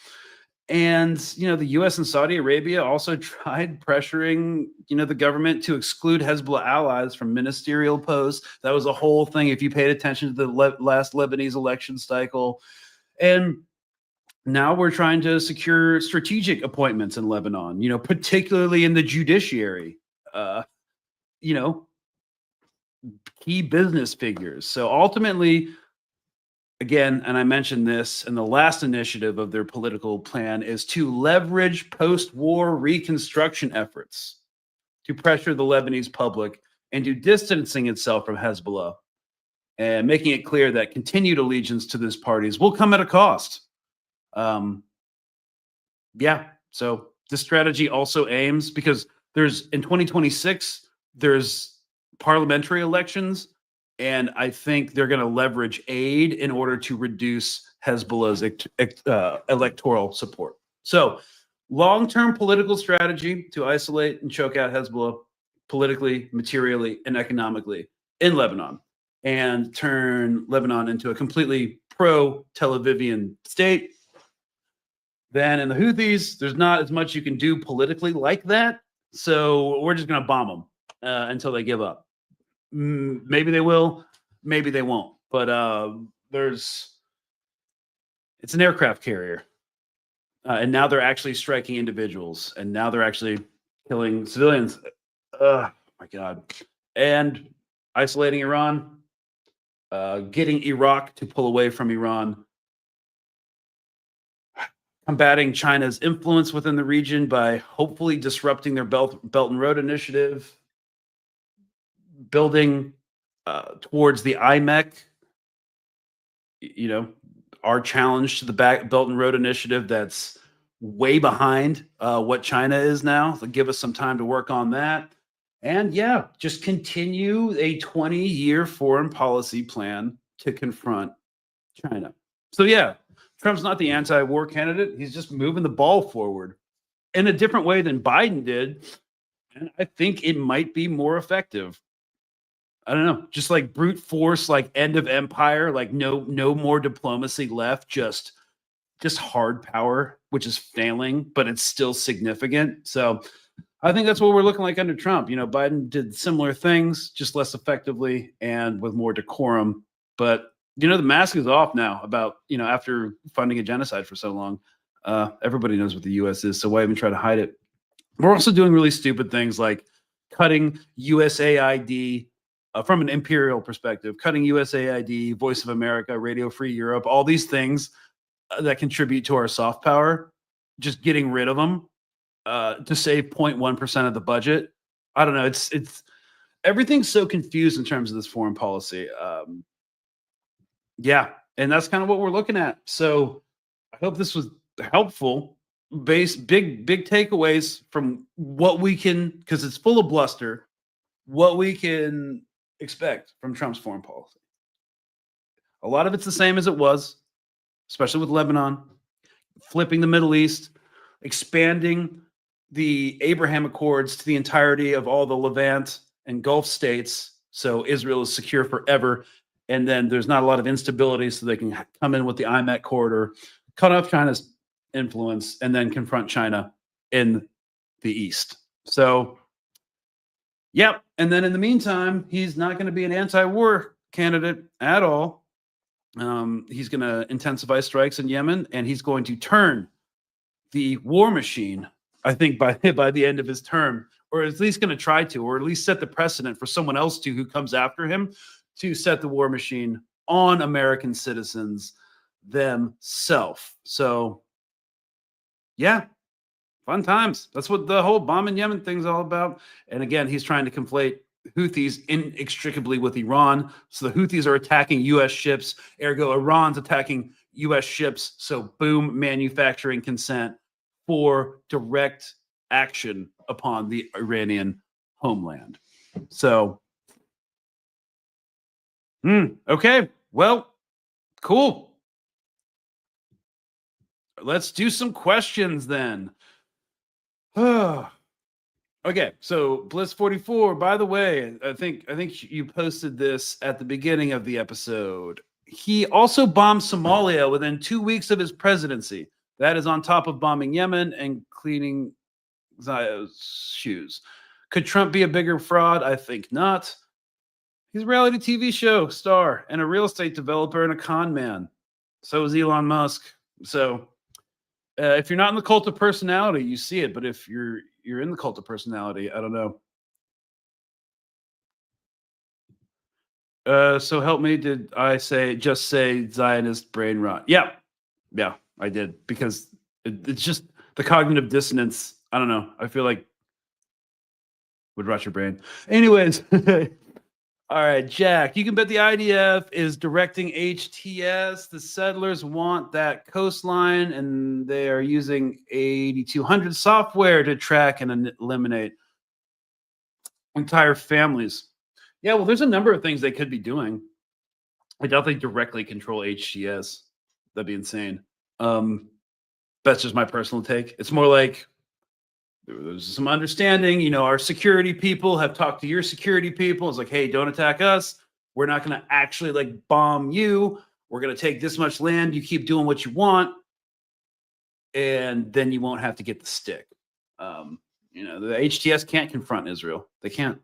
And, you know, the U.S. and Saudi Arabia also tried pressuring, you know, the government to exclude Hezbollah allies from ministerial posts. That was a whole thing if you paid attention to the last Lebanese election cycle. And now we're trying to secure strategic appointments in Lebanon, you know, particularly in the judiciary, you know, key business figures. So ultimately, again, and I mentioned this, and the last initiative of their political plan is to leverage post-war reconstruction efforts to pressure the Lebanese public into distancing itself from Hezbollah and making it clear that continued allegiance to these parties will come at a cost. So this strategy also aims, because there's in 2026, there's parliamentary elections, and I think they're going to leverage aid in order to reduce Hezbollah's electoral support. So long-term political strategy to isolate and choke out Hezbollah politically, materially, and economically in Lebanon, and turn Lebanon into a completely pro-Tel Avivian state. Then in the Houthis, there's not as much you can do politically like that. So we're just going to bomb them until they give up. Maybe they will, maybe they won't. But it's an aircraft carrier. And now they're actually striking individuals. And now they're actually killing civilians. Oh, my God. And isolating Iran, getting Iraq to pull away from Iran, combating China's influence within the region by hopefully disrupting their Belt and Road Initiative, building towards the IMEC, you know, our challenge to the Belt and Road Initiative that's way behind what China is now. So give us some time to work on that. And yeah, just continue a 20-year foreign policy plan to confront China. So yeah, Trump's not the anti-war candidate. He's just moving the ball forward. in a different way than Biden did. And I think it might be more effective. I don't know, just like brute force, like end of empire, like no more diplomacy left, just hard power, which is failing, but it's still significant. So I think that's what we're looking like under Trump. You know, Biden did similar things, just less effectively and with more decorum. But you know, the mask is off now about, you know, after funding a genocide for so long. Everybody knows what the U.S. is, so why even try to hide it? We're also doing really stupid things like cutting USAID from an imperial perspective, cutting USAID, Voice of America, Radio Free Europe, all these things that contribute to our soft power, just getting rid of them to save 0.1% of the budget. I don't know. It's everything's so confused in terms of this foreign policy. Yeah, and that's kind of what we're looking at. So I hope this was helpful. Big takeaways from what we can, because it's full of bluster, what we can expect from Trump's foreign policy. A lot of it's the same as it was, especially with Lebanon, flipping the Middle East, expanding the Abraham Accords to the entirety of all the Levant and Gulf states, so Israel is secure forever. And then there's not a lot of instability, so they can come in with the IMEC corridor, cut off China's influence, and then confront China in the East. So, yep. And then in the meantime, he's not going to be an anti-war candidate at all. He's going to intensify strikes in Yemen, and he's going to turn the war machine, I think, by the end of his term, or at least going to try to, or at least set the precedent for someone else to who comes after him to set the war machine on American citizens themselves. So, yeah, fun times. That's what the whole bomb in Yemen thing's all about. And again, he's trying to conflate Houthis inextricably with Iran. So the Houthis are attacking U.S. ships, ergo Iran's attacking U.S. ships. So boom, manufacturing consent for direct action upon the Iranian homeland. So, okay, well, cool. Let's do some questions then. Okay, so Bliss44, by the way, I think you posted this at the beginning of the episode. He also bombed Somalia within 2 weeks of his presidency. That is on top of bombing Yemen and cleaning Zio's shoes. Could Trump be a bigger fraud? I think not. He's a reality TV show star and a real estate developer and a con man. So is Elon Musk. So if you're not in the cult of personality, you see it. But if you're in the cult of personality, I don't know. So help me. Did I just say Zionist brain rot? Yeah, I did, because it's just the cognitive dissonance. I don't know. I feel like would rot your brain. Anyways, all right, Jack. You can bet the IDF is directing HTS. The settlers want that coastline, and they are using 8200 software to track and eliminate entire families. Yeah, well, there's a number of things they could be doing. I doubt they directly control HTS. That'd be insane. That's just my personal take. It's more like there's some understanding. You know, our security people have talked to your security people. It's like, hey, don't attack us. We're not going to actually like bomb you. We're going to take this much land. You keep doing what you want, and then you won't have to get the stick. You know, the HTS can't confront Israel. They can't.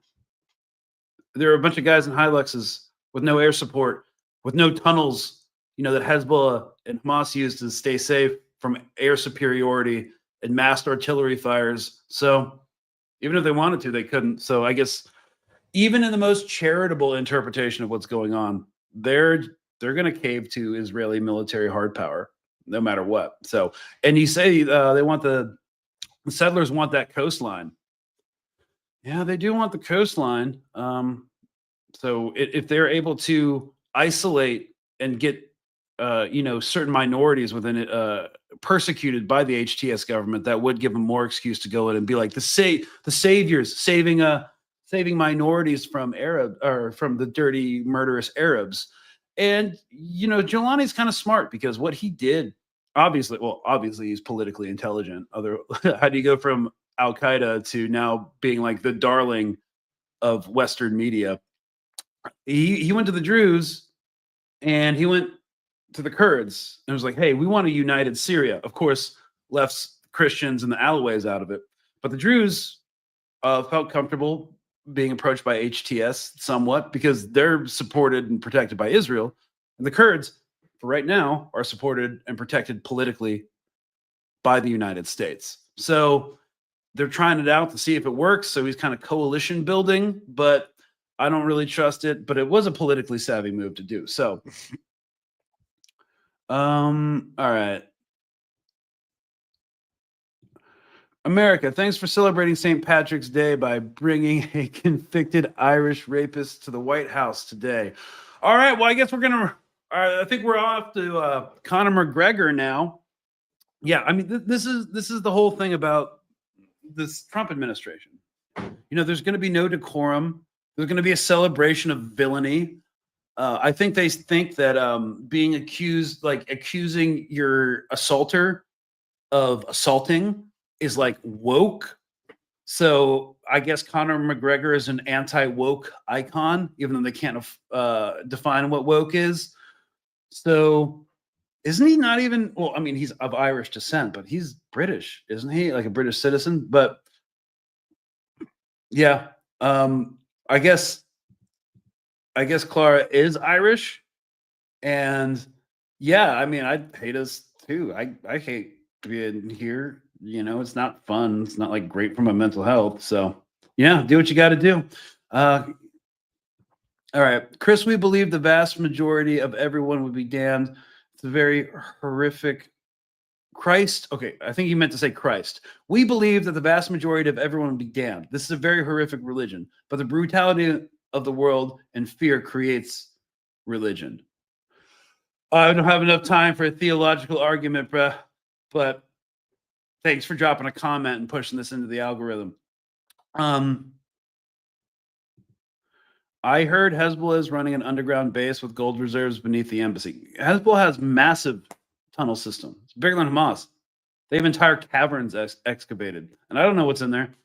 There are a bunch of guys in Hiluxes with no air support, with no tunnels, you know, that Hezbollah and Hamas use to stay safe from air superiority and massed artillery fires. So even if they wanted to, they couldn't. So I guess even in the most charitable interpretation of what's going on, they're going to cave to Israeli military hard power no matter what. So, and you say they want the settlers want that coastline. Yeah, they do want the coastline. So if they're able to isolate and get you know, certain minorities within it persecuted by the HTS government, that would give them more excuse to go in and be like the saviors, saving minorities from from the dirty, murderous Arabs. And you know, Jelani's kind of smart, because what he did obviously he's politically intelligent. How do you go from Al Qaeda to now being like the darling of Western media? He went to the Druze and he went to the Kurds and was like, "Hey, we want a united Syria." Of course, left Christians and the Alawites out of it, but the Druze felt comfortable being approached by HTS somewhat because they're supported and protected by Israel, and the Kurds, for right now, are supported and protected politically by the United States. So they're trying it out to see if it works. So he's kind of coalition building, but I don't really trust it. But it was a politically savvy move to do. So, all right. America, thanks for celebrating St. Patrick's Day by bringing a convicted Irish rapist to the White House today. All right, well, I guess we're gonna. I think we're off to Conor McGregor now. Yeah, I mean, this is the whole thing about this Trump administration. You know, there's going to be no decorum. There's going to be a celebration of villainy. I think they think that being accused, like accusing your assaulter of assaulting, is like woke. So I guess Conor McGregor is an anti-woke icon, even though they can't define what woke is. So isn't he not even, well, I mean, he's of Irish descent, but he's British, isn't he? Like a British citizen. But yeah, I guess Clara is Irish. And yeah, I mean, I hate us too. I hate being here. You know, it's not fun. It's not like great for my mental health. So yeah, do what you got to do. All right, Chris, we believe the vast majority of everyone would be damned. It's a very horrific Christ. Okay, I think you meant to say Christ. We believe that the vast majority of everyone would be damned. This is a very horrific religion, but the brutality of the world and fear creates religion. I don't have enough time for a theological argument, bruh, but thanks for dropping a comment and pushing this into the algorithm. I heard Hezbollah is running an underground base with gold reserves beneath the embassy. Hezbollah has massive tunnel system. It's bigger than Hamas. They have entire caverns excavated, and I don't know what's in there.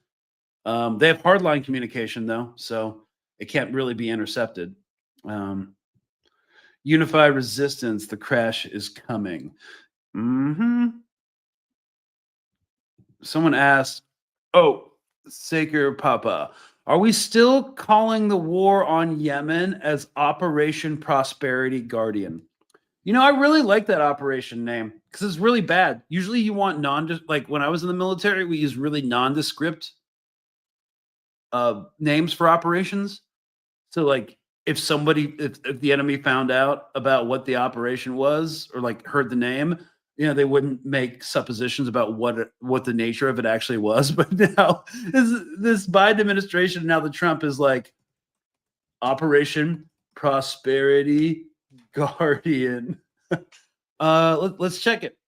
They have hardline communication though, so it can't really be intercepted. Unified resistance. The crash is coming. Someone asked, "Oh, Saker Papa, are we still calling the war on Yemen as Operation Prosperity Guardian?" You know, I really like that operation name because it's really bad. Usually you want like when I was in the military, we use really nondescript names for operations. So like if the enemy found out about what the operation was or like heard the name, you know, they wouldn't make suppositions about what the nature of it actually was. But now this Biden administration, now the Trump is like Operation Prosperity Guardian. Let's check it.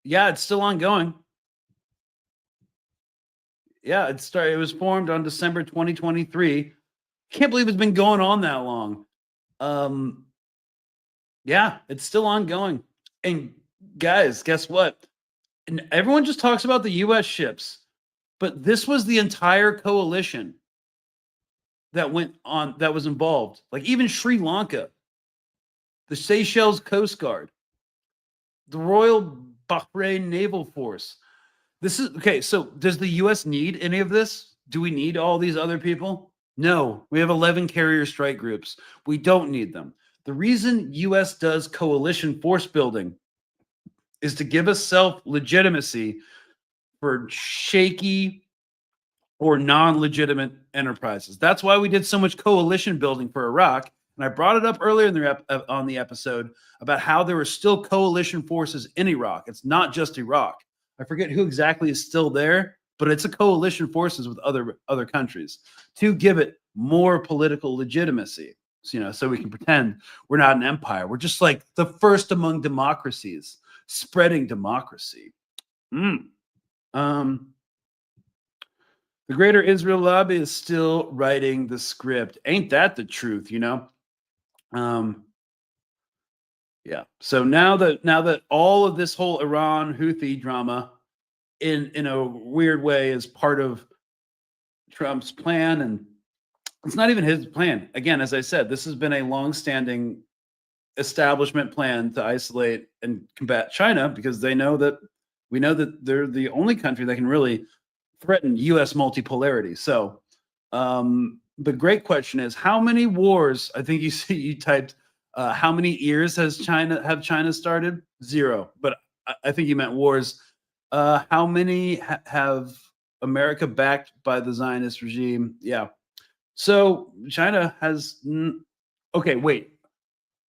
Yeah, it's still ongoing. Yeah, it was formed on December 2023. Can't believe it's been going on that long. Yeah, it's still ongoing. And guys, guess what? And everyone just talks about the US ships, but this was the entire coalition that was involved. Like even Sri Lanka, the Seychelles Coast Guard, the Royal Bahrain Naval Force. This is okay. So, does the U.S. need any of this? Do we need all these other people? No, we have 11 carrier strike groups. We don't need them. The reason U.S. does coalition force building is to give us self-legitimacy for shaky or non-legitimate enterprises. That's why we did so much coalition building for Iraq. And I brought it up earlier on the episode about how there were still coalition forces in Iraq. It's not just Iraq. I forget who exactly is still there, but it's a coalition forces with other countries to give it more political legitimacy. So, you know, so we can pretend we're not an empire. We're just like the first among democracies, spreading democracy. The Greater Israel Lobby is still writing the script. Ain't that the truth, you know? Yeah. So now that all of this whole Iran Houthi drama in a weird way is part of Trump's plan, and it's not even his plan. Again, as I said, this has been a long-standing establishment plan to isolate and combat China because we know that they're the only country that can really threaten U.S. multipolarity. So, the great question is, how many wars? I think you typed, how many years have China started? 0. But I think you meant wars. How many have America backed by the Zionist regime? Yeah. So China has. Okay, wait.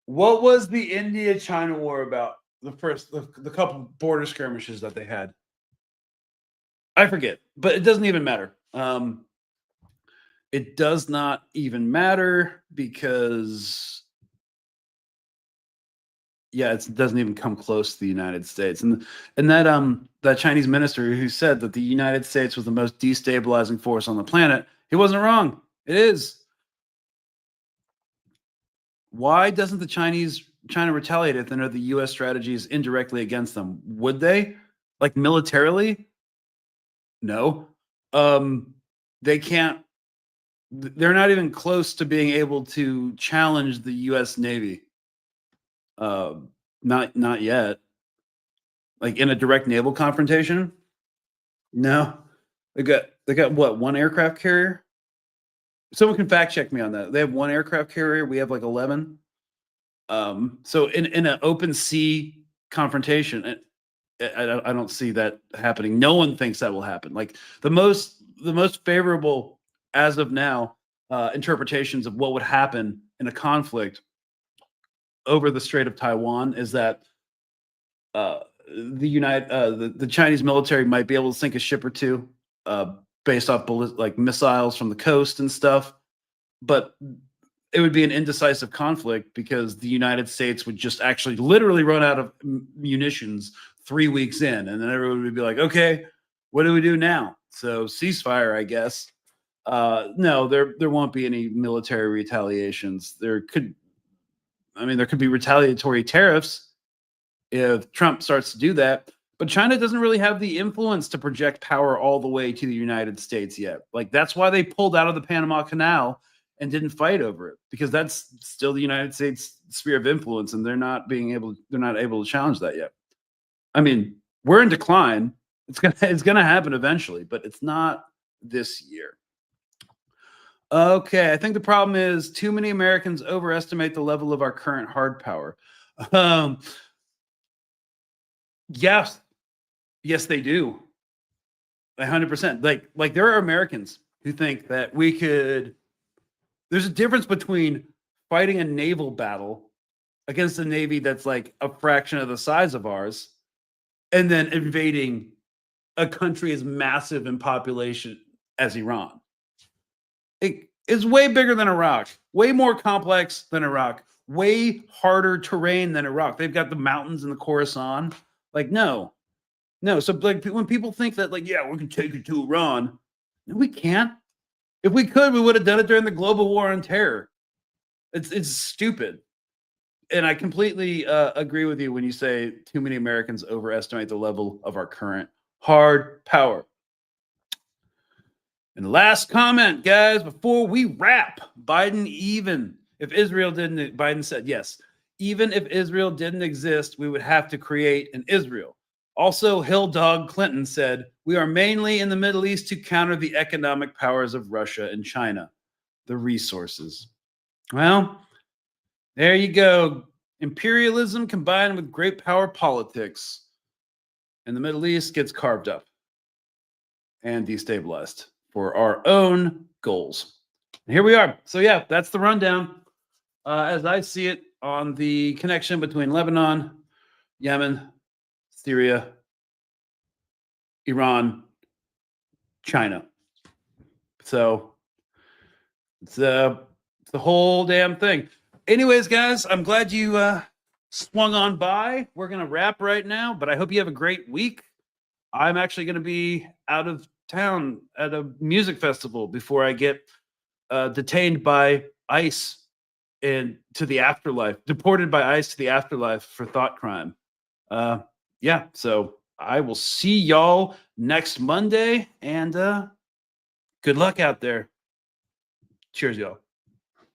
What was the India-China war about? The couple border skirmishes that they had. I forget, but it doesn't even matter. It does not even matter because, yeah, it doesn't even come close to the United States. And that Chinese minister who said that the United States was the most destabilizing force on the planet, he wasn't wrong. It is. Why doesn't China retaliate if they know the U.S. strategy is indirectly against them? Would they, like militarily? No. They can't. They're not even close to being able to challenge the U.S. Navy. Not yet. Like in a direct naval confrontation? No. They got what, one aircraft carrier? Someone can fact check me on that. They have one aircraft carrier. We have like 11. So in an open sea confrontation, I don't see that happening. No one thinks that will happen. Like the most favorable as of now interpretations of what would happen in a conflict over the Strait of Taiwan is that the Chinese military might be able to sink a ship or two based off like missiles from the coast and stuff, but it would be an indecisive conflict because the United States would just actually literally run out of munitions 3 weeks in, and then everyone would be like, okay, what do we do now? So ceasefire, I guess. No, there won't be any military retaliations. There could be retaliatory tariffs if Trump starts to do that. But China doesn't really have the influence to project power all the way to the United States yet. Like that's why they pulled out of the Panama Canal and didn't fight over it, because that's still the United States sphere of influence, and they're not able to challenge that yet. I mean, we're in decline. It's gonna happen eventually, but it's not this year. Okay, I think the problem is too many Americans overestimate the level of our current hard power. Yes, they do. 100%. Like there are Americans who think that we could. There's a difference between fighting a naval battle against a navy that's like a fraction of the size of ours, and then invading a country as massive in population as Iran. It is way bigger than Iraq, way more complex than Iraq, way harder terrain than Iraq. They've got the mountains and the Khorasan. Like, no. So like when people think that, like, yeah, we can take it to Iran, no, we can't. If we could, we would have done it during the global war on terror. It's stupid. And I completely agree with you when you say too many Americans overestimate the level of our current hard power. And last comment, guys, before we wrap, Biden said, yes, even if Israel didn't exist, we would have to create an Israel. Also, Hill Dog Clinton said, we are mainly in the Middle East to counter the economic powers of Russia and China, the resources. Well, there you go. Imperialism combined with great power politics. And the Middle East gets carved up and destabilized for our own goals. And here we are. So yeah, that's the rundown as I see it on the connection between Lebanon, Yemen, Syria, Iran, China. So it's the whole damn thing. Anyways, guys, I'm glad you swung on by. We're going to wrap right now, but I hope you have a great week. I'm actually going to be out of town at a music festival before I get detained by ICE and to the afterlife, deported by ICE to the afterlife for thought crime. Yeah, so I will see y'all next Monday, and good luck out there. Cheers, y'all.